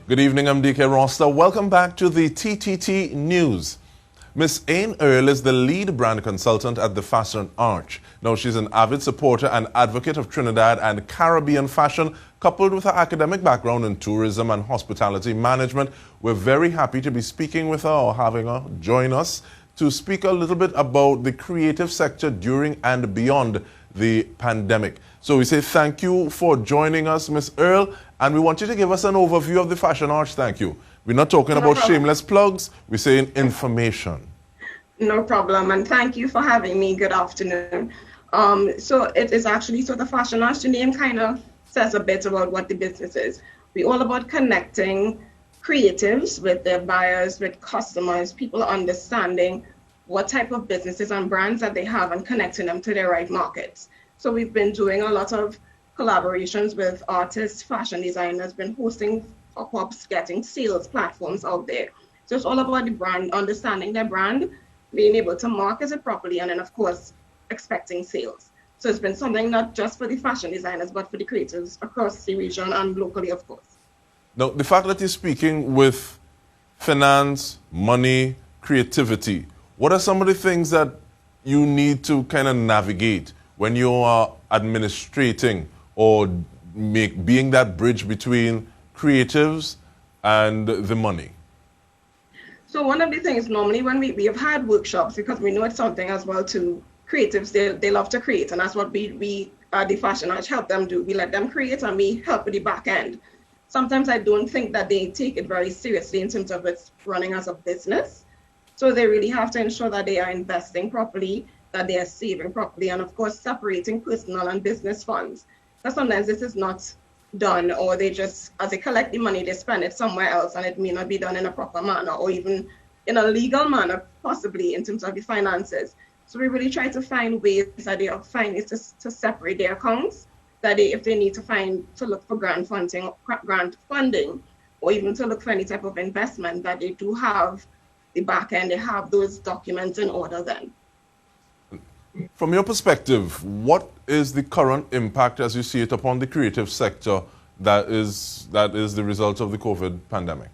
Good evening, I'm DK Roster. Welcome back to the TTT News. Miss Ain Earle is the lead brand consultant at the Fashion Arch. Now, she's an avid supporter and advocate of Trinidad and Caribbean fashion, coupled with her academic background in tourism and hospitality management. We're very happy to be speaking with her or having her join us to speak a little bit about the creative sector during and beyond the pandemic. So we say thank you for joining us, Miss Earle, and we want you to give us an overview of the Fashion Arch. Thank you. We're not talking about shameless plugs, we're saying information. No problem, and thank you for having me. Good afternoon. So it is actually, the Fashion Arch, the name kind of says a bit about what the business is. We're all about connecting creatives with their buyers, with customers, people understanding what type of businesses and brands that they have and connecting them to their right markets. So we've been doing a lot of collaborations with artists, fashion designers, been hosting pop-ups, getting sales platforms out there. So it's all about the brand, understanding their brand, being able to market it properly, and then of course, expecting sales. So it's been something not just for the fashion designers, but for the creatives across the region and locally, of course. Now, the fact that you're speaking with finance, money, creativity, what are some of the things that you need to kind of navigate when you are administrating or being that bridge between creatives and the money? So one of the things normally when we have had workshops, because we know it's something as well to creatives, they love to create, and that's what we the Fashion Arch help them do. We let them create and we help with the back end. Sometimes I don't think that they take it very seriously in terms of it's running as a business. So they really have to ensure that they are investing properly, that they are saving properly, and of course separating personal and business funds. Because sometimes this is not done, or they just, as they collect the money, they spend it somewhere else, and it may not be done in a proper manner or even in a legal manner, possibly in terms of the finances. So we really try to find ways that they find ways to separate their accounts, that if they need to look for grant funding, or even to look for any type of investment, that they do have the back end, they have those documents in order then. From your perspective, what is the current impact as you see it upon the creative sector that is the result of the COVID pandemic?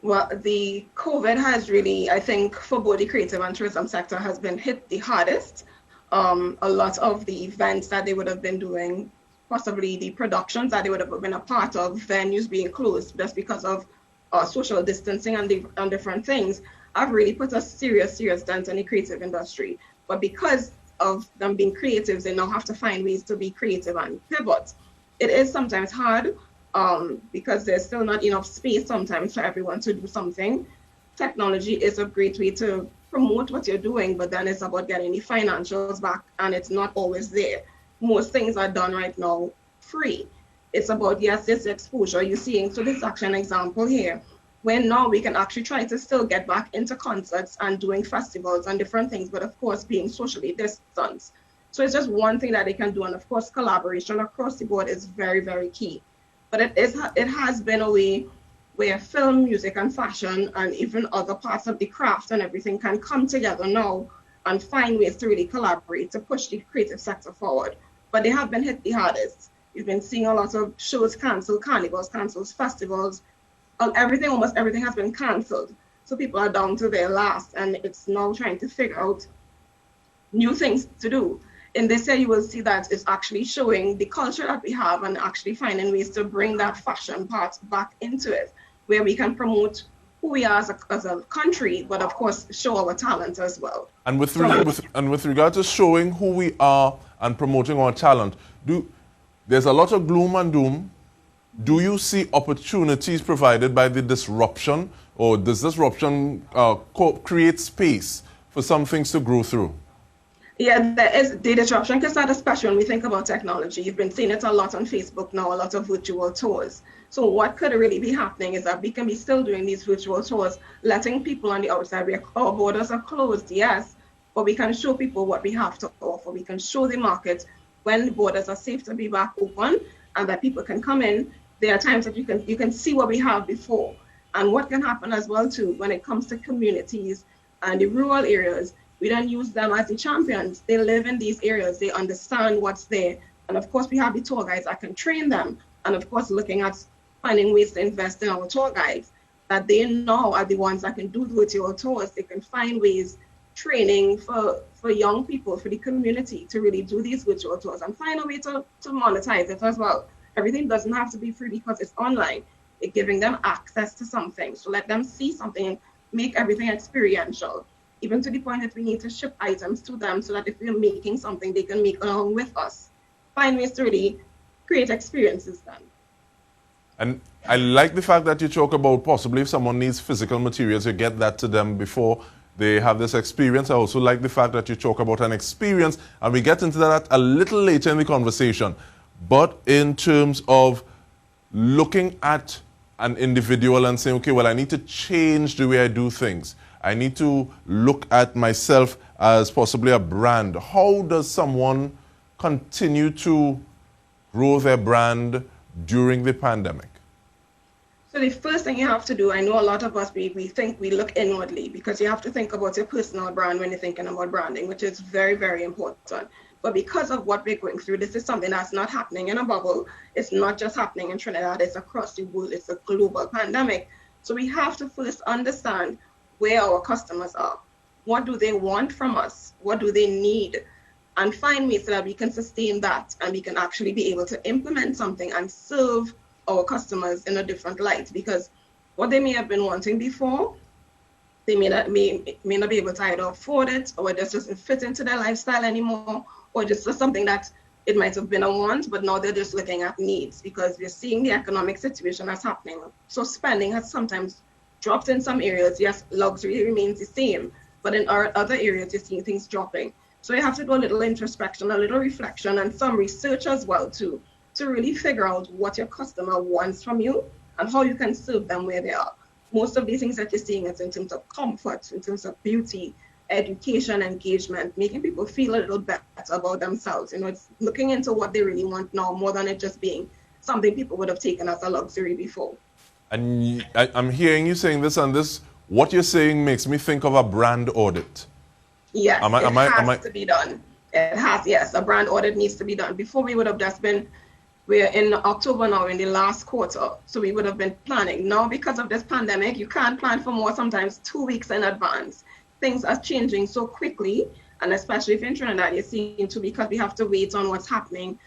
Well, the COVID has really, I think, for both the creative and tourism sector has been hit the hardest. A lot of the events that they would have been doing, possibly the productions that they would have been a part of, venues being closed just because of social distancing and different things, have really put a serious dent in the creative industry. But because of them being creatives, they now have to find ways to be creative and pivot. It is sometimes hard because there's still not enough space sometimes for everyone to do something. Technology is a great way to promote what you're doing, but then it's about getting the financials back, and it's not always there. Most things are done right now free. It's about, yes, this exposure you're seeing. So this is actually an example here, where now we can actually try to still get back into concerts and doing festivals and different things, but of course being socially distanced. So it's just one thing that they can do, and of course collaboration across the board is very, very key. But it has been a way where film, music, and fashion, and even other parts of the craft and everything can come together now and find ways to really collaborate to push the creative sector forward. But they have been hit the hardest. You've been seeing a lot of shows canceled, carnivals canceled, festivals, almost everything has been canceled. So people are down to their last, and it's now trying to figure out new things to do. In this year, you will see that it's actually showing the culture that we have and actually finding ways to bring that fashion part back into it, where we can promote who we are as a country, but of course show our talent as well. And with regard to showing who we are and promoting our talent, there's a lot of gloom and doom. Do you see opportunities provided by the disruption, or does disruption create space for some things to grow through? Yeah, there is the disruption, because that especially when we think about technology. You've been seeing it a lot on Facebook now, a lot of virtual tours. So what could really be happening is that we can be still doing these virtual tours, letting people on the outside, our borders are closed, yes, but we can show people what we have to offer. We can show the market when the borders are safe to be back open and that people can come in. There are times that you can see what we have before. And what can happen as well too, when it comes to communities and the rural areas, we don't use them as the champions. They live in these areas, they understand what's there. And of course, we have the tour guides that can train them. And of course, looking at finding ways to invest in our tour guides, that they now are the ones that can do virtual tours. They can find ways, training for young people, for the community to really do these virtual tours and find a way to monetize it as well. Everything doesn't have to be free because it's online. It's giving them access to something. So let them see something, make everything experiential, even to the point that we need to ship items to them so that if we're making something, they can make along with us. Find ways to really create experiences then. And I like the fact that you talk about possibly if someone needs physical materials, you get that to them before they have this experience. I also like the fact that you talk about an experience, and we get into that a little later in the conversation. But in terms of looking at an individual and saying, okay, well, I need to change the way I do things. I need to look at myself as possibly a brand. How does someone continue to grow their brand during the pandemic? So the first thing you have to do, I know a lot of us, we think we look inwardly, because you have to think about your personal brand when you're thinking about branding, which is very, very important. But because of what we're going through, this is something that's not happening in a bubble. It's not just happening in Trinidad, it's across the world. It's a global pandemic. So we have to first understand where our customers are. What do they want from us? What do they need? And find ways so that we can sustain that and we can actually be able to implement something and serve our customers in a different light. Because what they may have been wanting before, they may not be able to either afford it, or it just doesn't fit into their lifestyle anymore, or just something that it might have been a want, but now they're just looking at needs because we're seeing the economic situation that's happening. So spending has sometimes dropped in some areas. Yes, luxury remains the same, but in our other areas, you're seeing things dropping. So you have to do a little introspection, a little reflection, and some research as well too, to really figure out what your customer wants from you and how you can serve them where they are. Most of these things that you're seeing is in terms of comfort, in terms of beauty, education, engagement, making people feel a little better about themselves. You know, it's looking into what they really want now more than it just being something people would have taken as a luxury before. And I'm hearing you saying this, and this, what you're saying makes me think of a brand audit. Yes, it has to be done. It has, yes, a brand audit needs to be done. Before we would have just been, we're in October now, in the last quarter, so we would have been planning. Now, because of this pandemic, you can't plan for more, sometimes 2 weeks in advance. Things are changing so quickly, and especially if in Trinidad, you're seeing too, because we have to wait on what's happening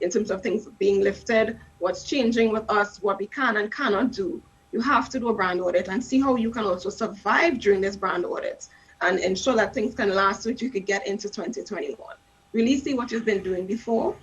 in terms of things being lifted, what's changing with us, what we can and cannot do. You have to do a brand audit and see how you can also survive during this brand audit and ensure that things can last so that you could get into 2021. Really see what you've been doing before,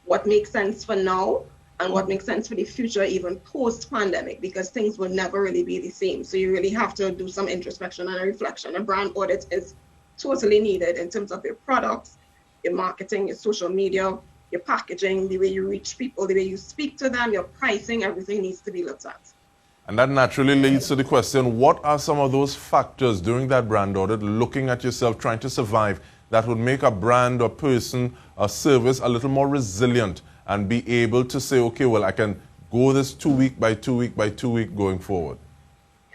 what makes sense for now, and what makes sense for the future, even post-pandemic, because things will never really be the same. So you really have to do some introspection and reflection. A brand audit is totally needed in terms of your products, your marketing, your social media, your packaging, the way you reach people, the way you speak to them, your pricing, everything needs to be looked at. And that naturally leads to the question, what are some of those factors during that brand audit, looking at yourself, trying to survive, that would make a brand or person or service a little more resilient and be able to say, okay, well, I can go this 2 week by 2 week by 2 week going forward?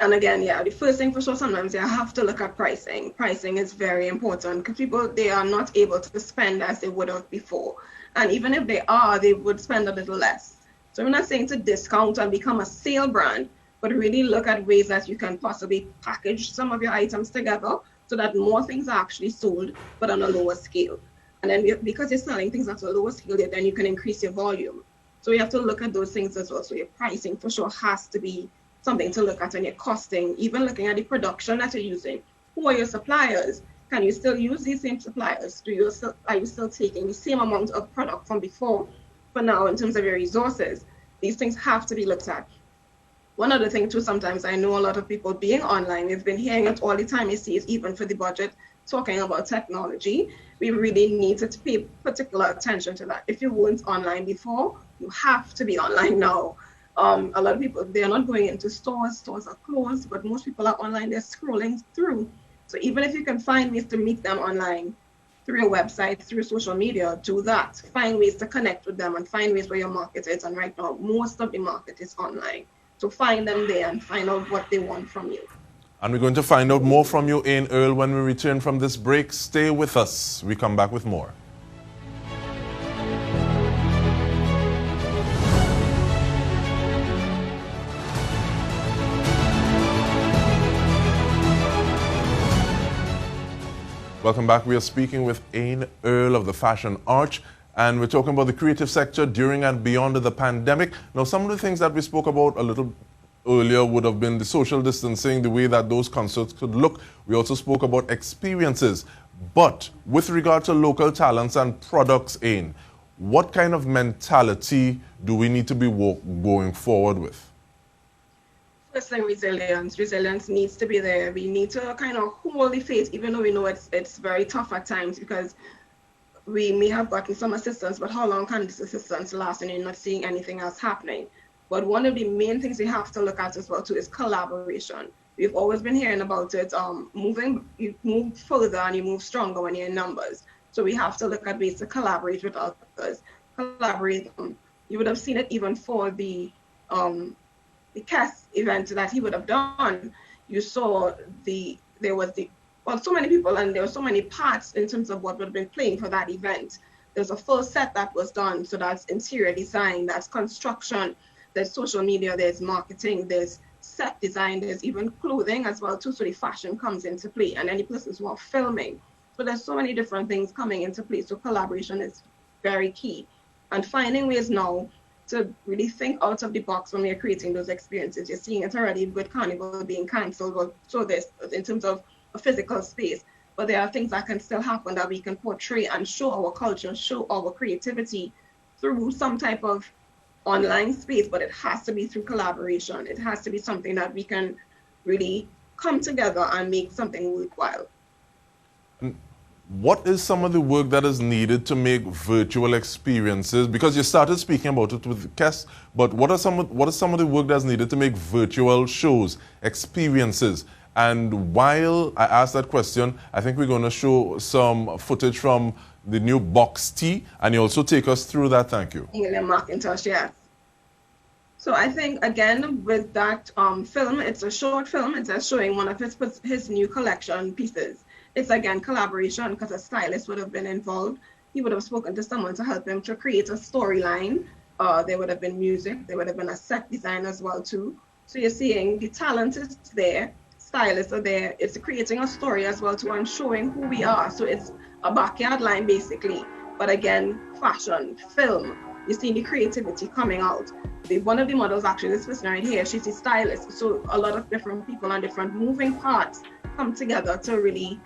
And again, yeah, the first thing for sure, sometimes you have to look at pricing. Pricing is very important because people, they are not able to spend as they would have before. And even if they are, they would spend a little less. So we're not saying to discount and become a sale brand, but really look at ways that you can possibly package some of your items together so that more things are actually sold, but on a lower scale. And then because you're selling things at a lower scale, then you can increase your volume. So you have to look at those things as well. So your pricing for sure has to be something to look at, and your costing, even looking at the production that you're using. Who are your suppliers? Can you still use these same suppliers? Are you still taking the same amount of product from before? But now, in terms of your resources, these things have to be looked at. One other thing too, sometimes I know a lot of people being online, we've been hearing it all the time, you see it even for the budget, talking about technology. We really need to pay particular attention to that. If you weren't online before, you have to be online now. A lot of people, they're not going into stores, stores are closed, but most people are online, they're scrolling through. So even if you can find ways to meet them online, through your website, through social media, do that. Find ways to connect with them and find ways where your market is. And right now, most of the market is online. So find them there and find out what they want from you. And we're going to find out more from you, Ain Earle, when we return from this break. Stay with us. We come back with more. Welcome back. We are speaking with Ain Earle of the Fashion Arch, and we're talking about the creative sector during and beyond the pandemic. Now, some of the things that we spoke about a little earlier would have been the social distancing, the way that those concerts could look. We also spoke about experiences. But with regard to local talents and products, Ain, what kind of mentality do we need to be going forward with? First thing, resilience. Resilience needs to be there. We need to kind of hold the faith, even though we know it's very tough at times, because we may have gotten some assistance, but how long can this assistance last and you're not seeing anything else happening? But one of the main things we have to look at as well too is collaboration. We've always been hearing about it. You move further and you move stronger when you're in numbers. So we have to look at ways to collaborate with others. Collaborate. You would have seen it even for the cast event that he would have done. You saw there was so many people and there were so many parts in terms of what would have been playing for that event. There's a full set that was done. So that's interior design, that's construction, there's social media, there's marketing, there's set design, there's even clothing as well too. So the fashion comes into play, and any persons who are filming. So there's so many different things coming into play. So collaboration is very key. And finding ways now to really think out of the box when we're creating those experiences. You're seeing it already with Carnival being cancelled, or so this in terms of a physical space. But there are things that can still happen that we can portray and show our culture, show our creativity through some type of online space, but it has to be through collaboration. It has to be something that we can really come together and make something worthwhile. What is some of the work that is needed to make virtual experiences? Because you started speaking about it with guests, but what is some of the work that's needed to make virtual shows, experiences? And while I ask that question, I think we're going to show some footage from the new Box T, and you also take us through that. Thank you. Macintosh, yes. So I think, again, with that film, it's a short film. It's just showing one of his new collection pieces. It's, again, collaboration, because a stylist would have been involved. He would have spoken to someone to help him to create a storyline. There would have been music. There would have been a set design as well, too. So you're seeing the talent is there. Stylists are there. It's creating a story as well, too, and showing who we are. So it's a backyard line, basically. But again, fashion, film, you see the creativity coming out. One of the models, actually, this person right here, she's a stylist. So a lot of different people and different moving parts come together to really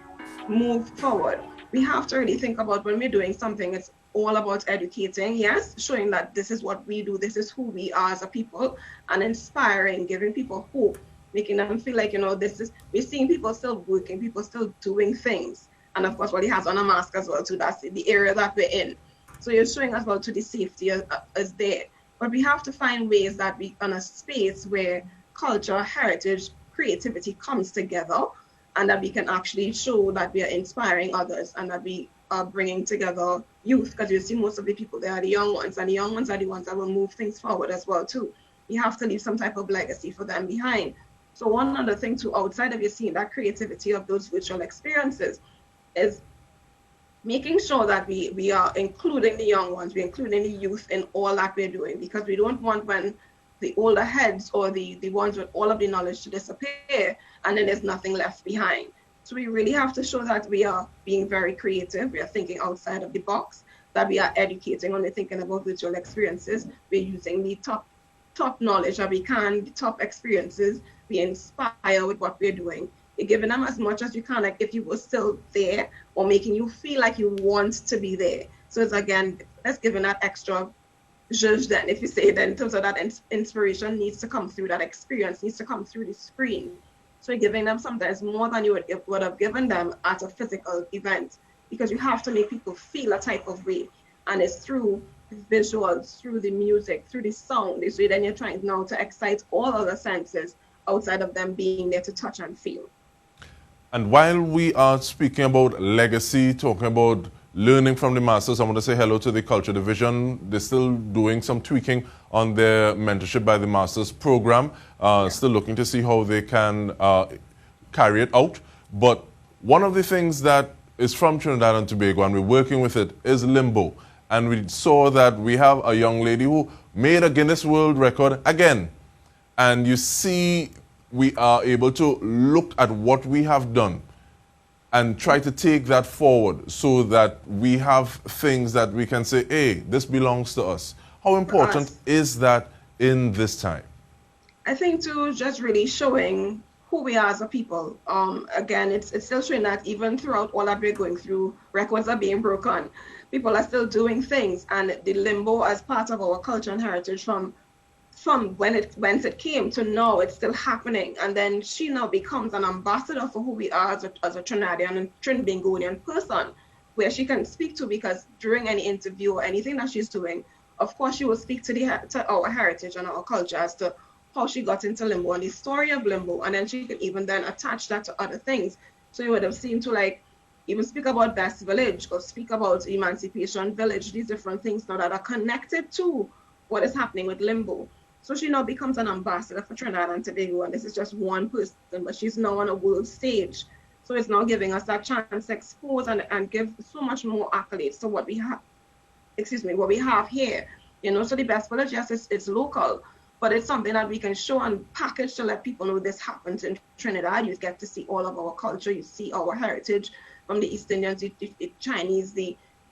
move forward. We have to really think about when we're doing something, it's all about educating, yes, showing that this is what we do, this is who we are as a people, and inspiring, giving people hope, making them feel like, we're seeing people still working, people still doing things. And of course, he has on a mask as well, too. That's the area that we're in. So you're showing as well to the safety is there. But we have to find ways that we, on a space where culture, heritage, creativity comes together, and that we can actually show that we are inspiring others and that we are bringing together youth, because you see most of the people, they are the young ones, and the young ones are the ones that will move things forward as well, too. You have to leave some type of legacy for them behind. So one other thing, too, outside of you seeing that creativity of those virtual experiences, is making sure that we are including the young ones, we're including the youth in all that we're doing, because we don't want when the older heads or the ones with all of the knowledge to disappear and then there's nothing left behind. So we really have to show that we are being very creative, we are thinking outside of the box, that we are educating when we're thinking about virtual experiences, we're using the top knowledge that we can, the top experiences, we inspire with what we're doing. You're giving them as much as you can, like if you were still there, or making you feel like you want to be there. So it's, again, that's giving that extra zhuzh then, if you say that, in terms of that inspiration needs to come through, that experience needs to come through the screen. So you're giving them sometimes more than you would have given them at a physical event, because you have to make people feel a type of way. And it's through the visuals, through the music, through the sound. So then you're trying now to excite all other senses outside of them being there to touch and feel. And while we are speaking about legacy, talking about learning from the masters, I want to say hello to the Culture Division. They're still doing some tweaking on their mentorship by the masters program. Still looking to see how they can carry it out. But one of the things that is from Trinidad and Tobago, and we're working with it, is limbo. And we saw that we have a young lady who made a Guinness World Record again. And you see, we are able to look at what we have done and try to take that forward so that we have things that we can say, hey, this belongs to us. How important is that in this time? I think too, just really showing who we are as a people. Again, it's still showing that even throughout all that we're going through, records are being broken. People are still doing things, and the limbo as part of our culture and heritage from whence it came to now, it's still happening. And then she now becomes an ambassador for who we are as a Trinidadian and Trinbagonian person, where she can speak to, because during any interview or anything that she's doing, of course, she will speak to our heritage and our culture as to how she got into limbo and the story of limbo, and then she can even then attach that to other things. So you would have seen to like even speak about Best Village or speak about Emancipation Village, these different things now that are connected to what is happening with limbo. So she now becomes an ambassador for Trinidad and Tobago, and this is just one person, but she's now on a world stage. So it's now giving us that chance to expose and give so much more accolades to what we have, what we have here. You know, so the Best Village, yes, it's local, but it's something that we can show and package to let people know this happens in Trinidad. You get to see all of our culture, you see our heritage, from the East Indians, the Chinese,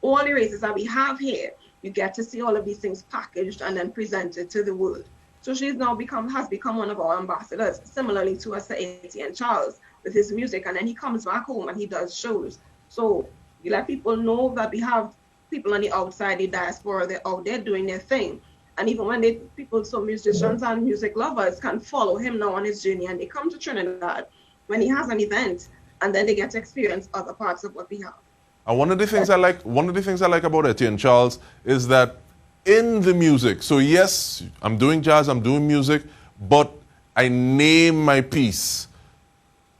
all the races that we have here. You get to see all of these things packaged and then presented to the world. So she's now has become one of our ambassadors, similarly to Sir Etienne Charles with his music. And then he comes back home and he does shows. So you let people know that we have people on the outside, the diaspora, they're out there doing their thing. And even when musicians and music lovers can follow him now on his journey, and they come to Trinidad when he has an event, and then they get to experience other parts of what we have. And one of the things I like about Etienne Charles is that in the music, so yes, I'm doing jazz, I'm doing music, but I name my piece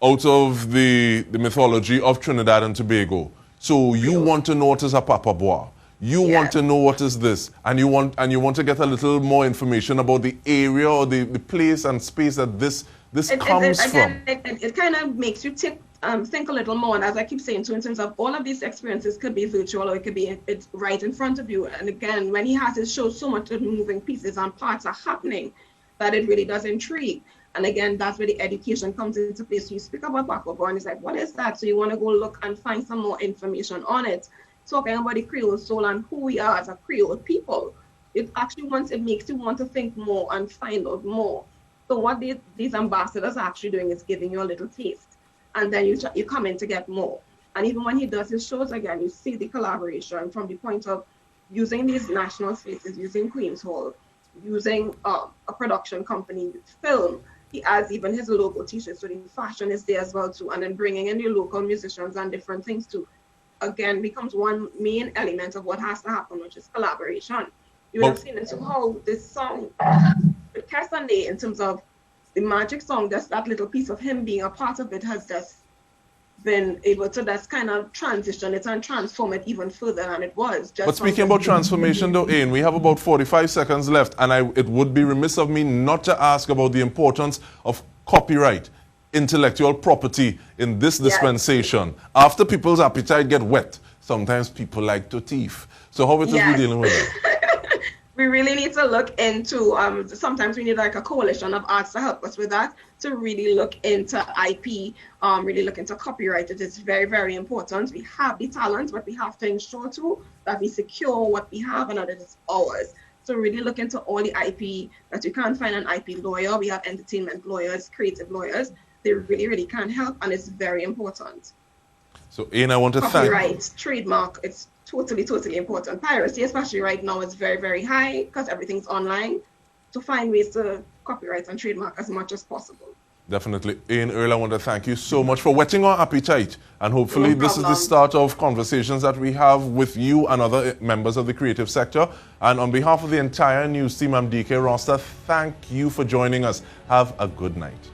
out of the mythology of Trinidad and Tobago. So you want to know what is a papa bois. You want to know what is this, and you want to get a little more information about the area or the place and space that this comes from. It kind of makes you think a little more, and as I keep saying too, in terms of all of these experiences could be virtual or it could be it's right in front of you. And again, when he has his show, so much of moving pieces and parts are happening that it really does intrigue. And again, that's where the education comes into place. So you speak about Papa Boy and it's like, what is that? So you want to go look and find some more information on it. Talking about the Creole soul and who we are as a Creole people. It actually makes you want to think more and find out more. So what these ambassadors are actually doing is giving you a little taste. And then you come in to get more. And even when he does his shows again, you see the collaboration from the point of using these national spaces, using Queen's Hall, using a production company, film. He has even his local t-shirts, so the fashion is there as well too. And then bringing in the local musicians and different things too. Again, becomes one main element of what has to happen, which is collaboration. You would have seen into how this song, with Sunday, in terms of the magic song, just that little piece of him being a part of it has just been able to just kind of transition it and transform it even further than it was. But speaking about transformation though, Ain, we have about 45 seconds left, and it would be remiss of me not to ask about the importance of copyright, intellectual property in this dispensation. After people's appetite get wet, sometimes people like to thief. So how it is we dealing with it? We really need to look into, sometimes we need like a coalition of arts to help us with that, to really look into IP, really look into copyright. It is very, very important. We have the talent, but we have to ensure too that we secure what we have and that it is ours. So really look into all the IP, that you can't find an IP lawyer. We have entertainment lawyers, creative lawyers. They really, really can help, and it's very important. So Ain, I want to thank... Copyright, trademark, it's totally, totally important. Piracy, especially right now, is very, very high because everything's online. To find ways to copyright and trademark as much as possible. Definitely. Ain Earle, I want to thank you so much for whetting our appetite. And hopefully this is the start of conversations that we have with you and other members of the creative sector. And on behalf of the entire news team, I'm DK Roster. Thank you for joining us. Have a good night.